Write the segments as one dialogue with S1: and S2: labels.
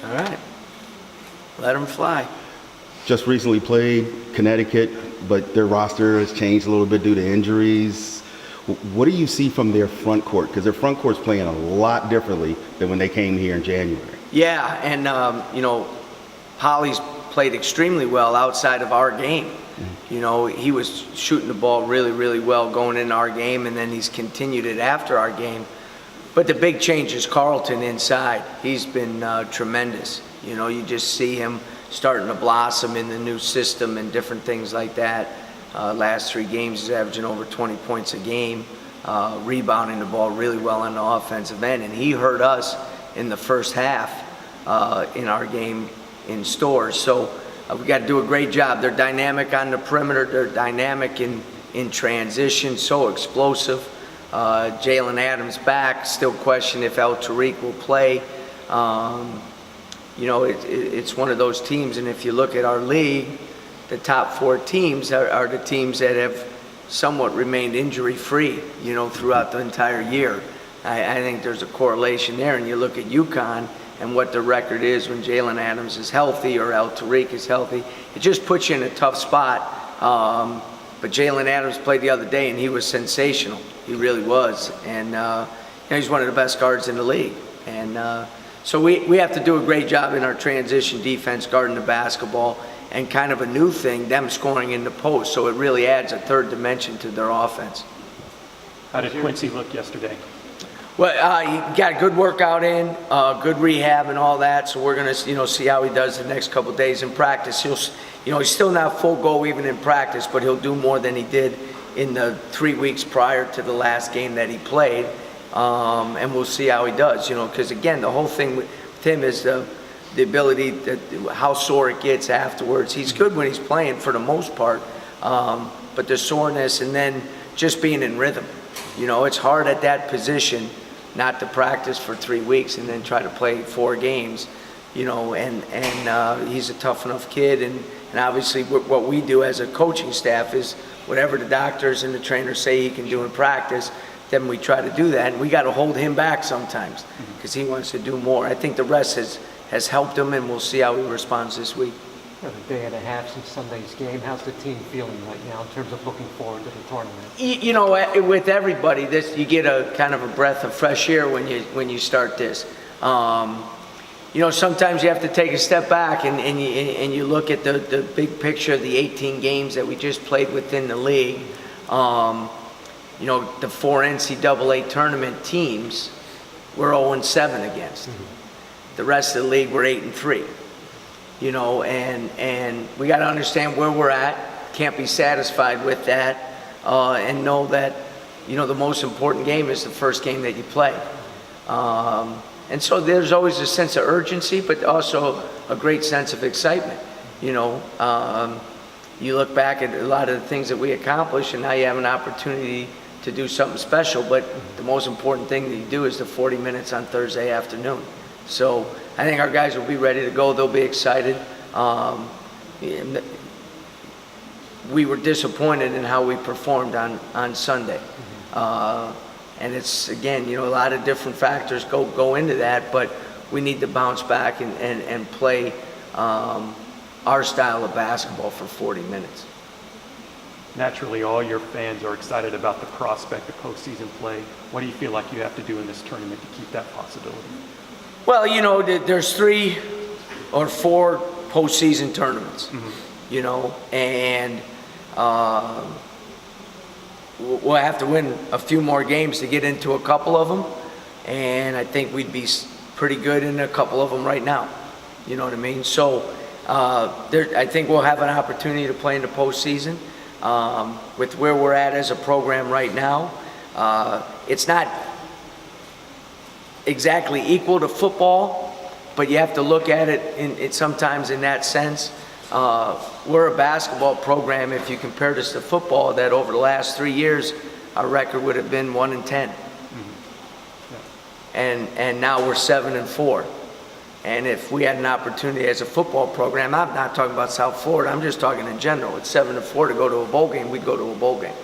S1: All right. Let them fly.
S2: Just recently played Connecticut, but their roster has changed a little bit due to injuries. What do you see from their front court? Because their front court's playing a lot differently than when they came here in January.
S1: Yeah, and Holly's played extremely well outside of our game. You know, he was shooting the ball really, really well going into our game, and then he's continued it after our game. But the big change is Carlton inside. He's been tremendous. You know, you just see him starting to blossom in the new system and different things like that. Last 3 games, he's averaging over 20 points a game, rebounding the ball really well on the offensive end. And he hurt us in the first half in our game in Stores. So we got to do a great job. They're dynamic on the perimeter. They're dynamic in transition, so explosive. Jalen Adams back. Still question if El Tariq will play. You know, it's one of those teams, and if you look at our league, the top 4 teams are the teams that have somewhat remained injury-free, you know, throughout the entire year. I think there's a correlation there, and you look at UCONN and what the record is when Jalen Adams is healthy or El Tariq is healthy. It just puts you in a tough spot. But Jalen Adams played the other day, and he was sensational. He really was. And you know, he's one of the best guards in the league. And so we have to do a great job in our transition defense, guarding the basketball, and kind of a new thing, them scoring in the post. So it really adds a third dimension to their offense.
S3: How did Quincy look yesterday?
S1: Well, he got a good workout in, good rehab and all that. So we're gonna, you know, see how he does the next couple of days in practice. He's still not full go even in practice, but he'll do more than he did in the 3 weeks prior to the last game that he played. And we'll see how he does, you know, because again, the whole thing with him is the ability, how sore it gets afterwards. He's good when he's playing for the most part, but the soreness and then just being in rhythm. You know, it's hard at that position not to practice for 3 weeks and then try to play 4 games, you know, and he's a tough enough kid. And obviously what we do as a coaching staff is whatever the doctors and the trainers say he can do in practice, then we try to do that. And we got to hold him back sometimes because he wants to do more. I think the rest has helped him, and we'll see how he responds this week.
S4: A day and a half since Sunday's game. How's the team feeling right now in terms of looking forward to the tournament?
S1: You know, with everybody, you get a kind of a breath of fresh air when you start this. You know, sometimes you have to take a step back and you look at the big picture of the 18 games that we just played within the league. You know, the 4 NCAA tournament teams we're 0-7 against. The rest of the league we're 8-3. You know, and we got to understand where we're at. Can't be satisfied with that, and know that, you know, the most important game is the first game that you play. And so there's always a sense of urgency, but also a great sense of excitement. You know, you look back at a lot of the things that we accomplished, and now you have an opportunity to do something special. But the most important thing that you do is the 40 minutes on Thursday afternoon. So I think our guys will be ready to go. They'll be excited. We were disappointed in how we performed on Sunday. And it's, again, you know, a lot of different factors go into that, but we need to bounce back and play our style of basketball for 40 minutes.
S3: Naturally, all your fans are excited about the prospect of postseason play. What do you feel like you have to do in this tournament to keep that possibility?
S1: Well, you know, there's 3 or 4 postseason tournaments, you know, and we'll have to win a few more games to get into a couple of them, and I think we'd be pretty good in a couple of them right now, you know what I mean? So I think we'll have an opportunity to play in the postseason. With where we're at as a program right now, it's not exactly equal to football, but you have to look at it sometimes in that sense. We're a basketball program, if you compared us to football, that over the last 3 years, our record would have been 1-10. And now we're 7-4. And if we had an opportunity as a football program, I'm not talking about South Florida, I'm just talking in general. It's 7-4 to go to a bowl game, we'd go to a bowl game.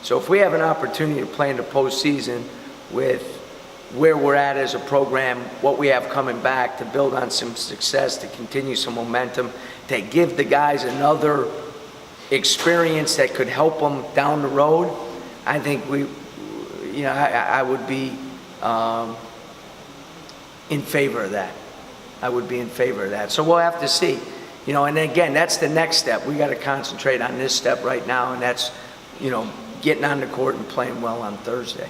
S1: So if we have an opportunity to play in the postseason with, where we're at as a program, what we have coming back, to build on some success, to continue some momentum, to give the guys another experience that could help them down the road, I think I would be in favor of that. I would be in favor of that. So we'll have to see. And again, that's the next step. We got to concentrate on this step right now, and that's, getting on the court and playing well on Thursday.